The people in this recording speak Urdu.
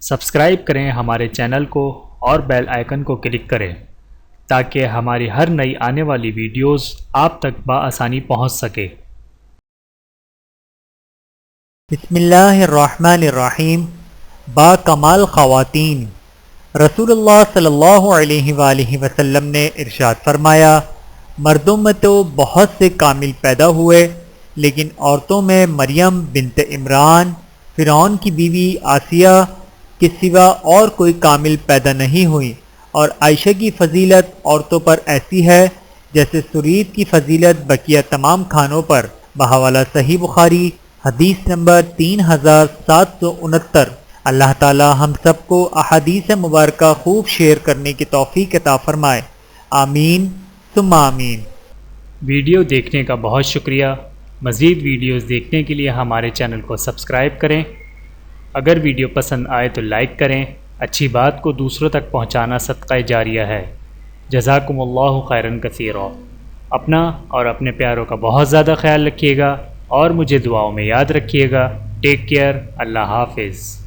سبسکرائب کریں ہمارے چینل کو اور بیل آئیکن کو کلک کریں تاکہ ہماری ہر نئی آنے والی ویڈیوز آپ تک بآسانی پہنچ سکے۔ بسم اللہ الرحمن الرحیم۔ با کمال خواتین۔ رسول اللہ صلی اللہ علیہ وآلہ وسلم نے ارشاد فرمایا، مردوں میں تو بہت سے کامل پیدا ہوئے، لیکن عورتوں میں مریم بنت عمران، فرعون کی بیوی آسیہ کے سوا اور کوئی کامل پیدا نہیں ہوئی، اور عائشہ کی فضیلت عورتوں پر ایسی ہے جیسے سرید کی فضیلت بقیہ تمام کھانوں پر۔ بحوالہ صحیح بخاری، حدیث نمبر 3769۔ اللہ تعالی ہم سب کو احادیث مبارکہ خوب شیئر کرنے کی توفیق عطا فرمائے، آمین ثم آمین۔ ویڈیو دیکھنے کا بہت شکریہ۔ مزید ویڈیوز دیکھنے کے لیے ہمارے چینل کو سبسکرائب کریں۔ اگر ویڈیو پسند آئے تو لائک کریں۔ اچھی بات کو دوسروں تک پہنچانا صدقہ جاریہ ہے۔ جزاکم اللہ خیرا کثیرا۔ اپنا اور اپنے پیاروں کا بہت زیادہ خیال رکھیے گا اور مجھے دعاؤں میں یاد رکھیے گا۔ Take care. اللہ حافظ۔